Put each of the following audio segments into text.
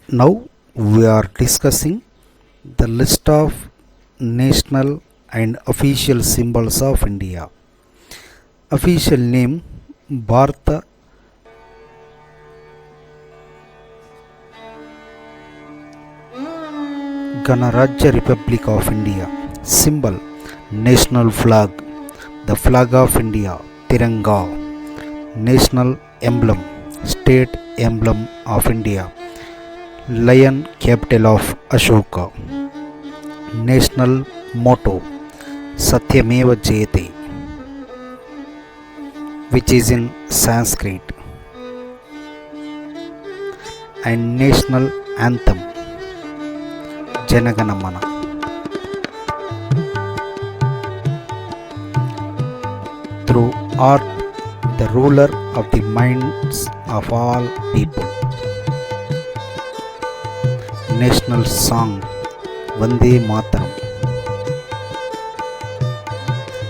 Now we are discussing the list of national and official symbols of India. Official name Bharata Ganarajya Republic of India. Symbol National flag. The flag of India Tiranga. National emblem State emblem of India Lion, capital of Ashoka. National motto Satyameva Jayate, which is in Sanskrit. And national anthem Janaganamana. Through art, the ruler of the minds of all people. National song Vande Mataram.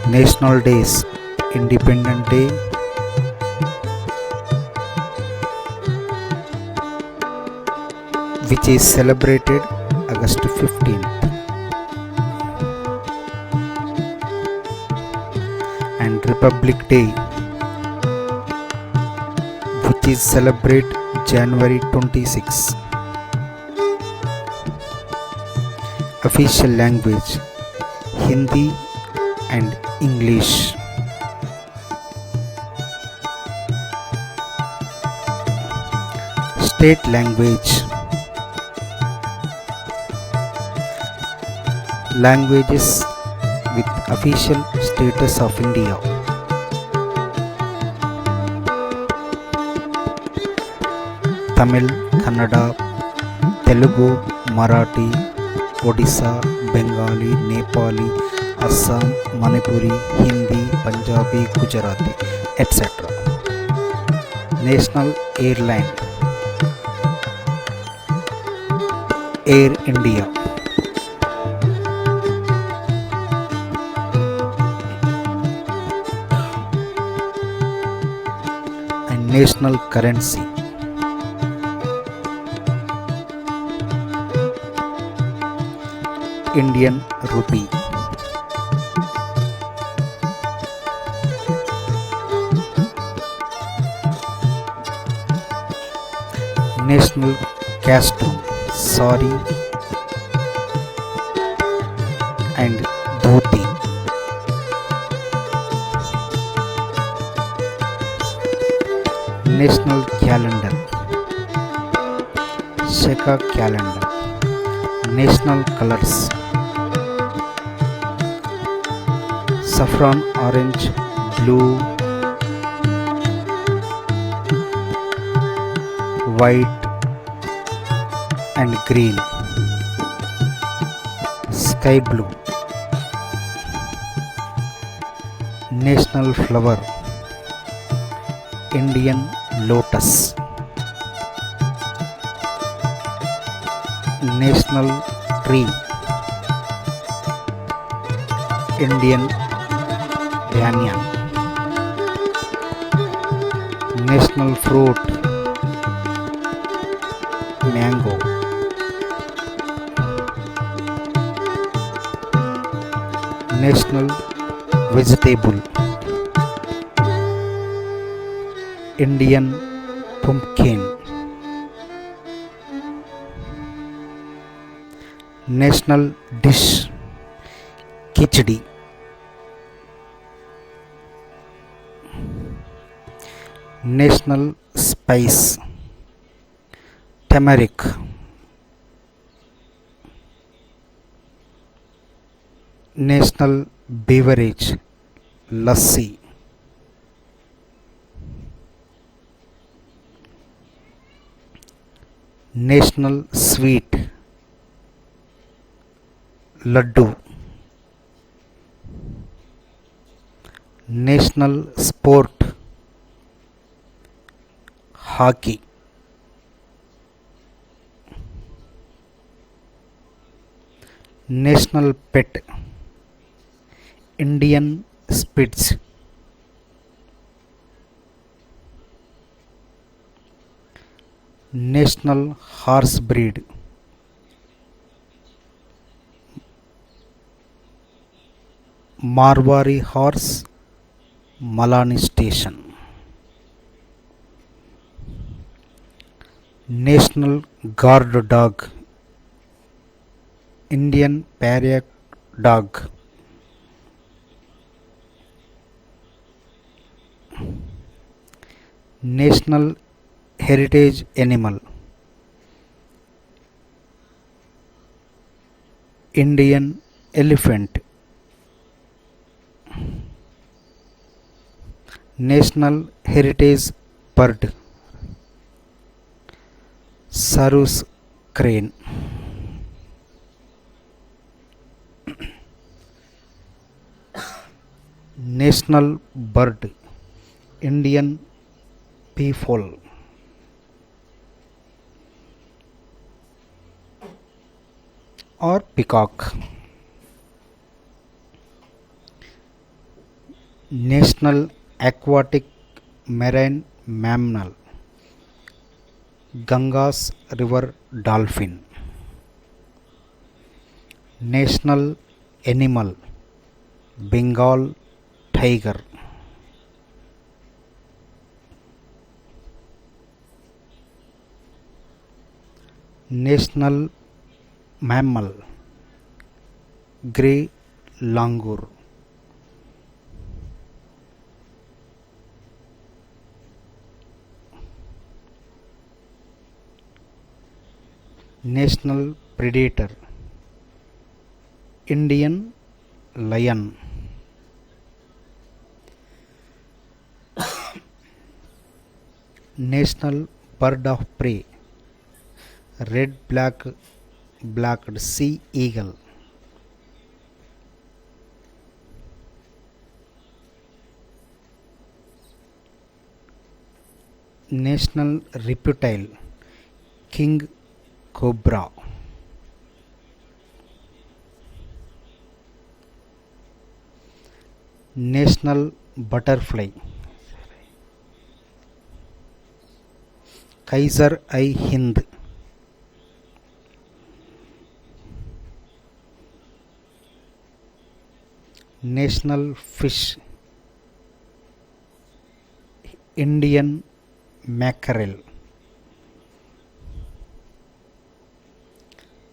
National days Independence Day, which is celebrated August 15th, and Republic Day, which is celebrated January 26th. Official language Hindi and English. State language languages with official status of India. Tamil, Kannada, Telugu, Marathi, Odisha, Bengali, Nepali, Assam, Manipuri, Hindi, Punjabi, Gujarati, etc. National airline Air India. And national currency Indian rupee. National costume sari and dhoti. National calendar Shaka calendar. National colors saffron, orange, blue, white and green. Sky blue. National flower Indian lotus. National tree Indian banyan. National fruit mango. National vegetable Indian pumpkin. National dish khichdi. National spice turmeric. National beverage lassi. National sweet laddu. National sport hockey. National pet Indian Spitz. national horse breed, Marwari horse, Malani station, national guard dog, Indian Pariah dog, national heritage animal, Indian elephant, national heritage bird, Sarus crane, national bird, Indian peafowl, or peacock, national aquatic marine mammal, Ganges river dolphin, national animal, Bengal tiger, national mammal, grey langur, national predator, Indian lion, national bird of prey, red blacked sea eagle, national reptile, king cobra, national butterfly, Kaiser I Hind, national fish, Indian mackerel,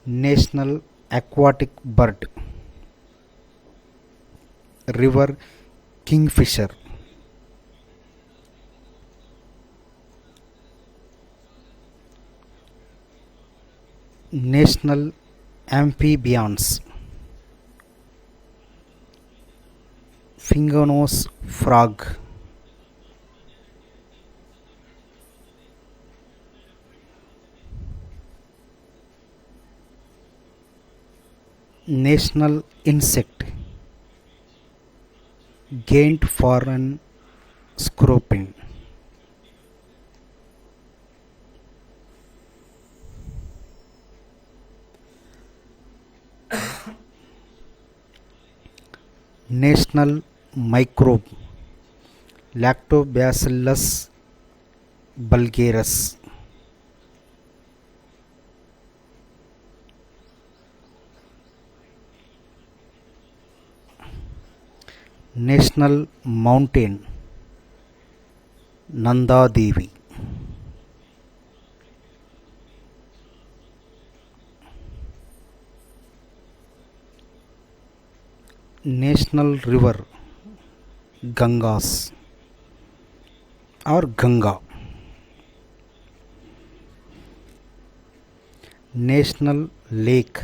national aquatic bird, river kingfisher, national amphibians, fingernails frog, national insect, gained foreign scorpion, national microbe, Lactobacillus bulgarus, national mountain, Nanda Devi, national river, Gangas or Ganga, national lake,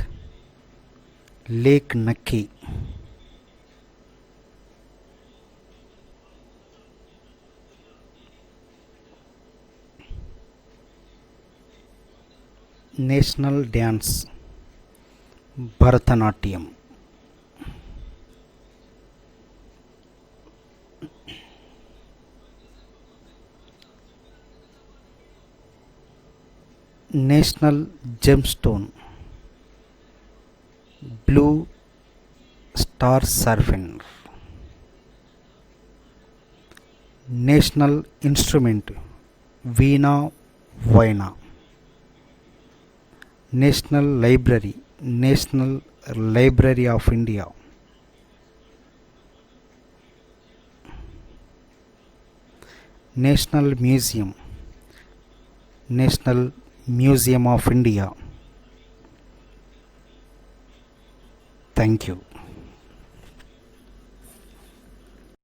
Lake Nakki, national dance, Bharatanatyam, national gemstone, blue star surfing, national instrument, Veena Vaina, National Library, National Library of India. National Museum, National Museum of India. Thank you.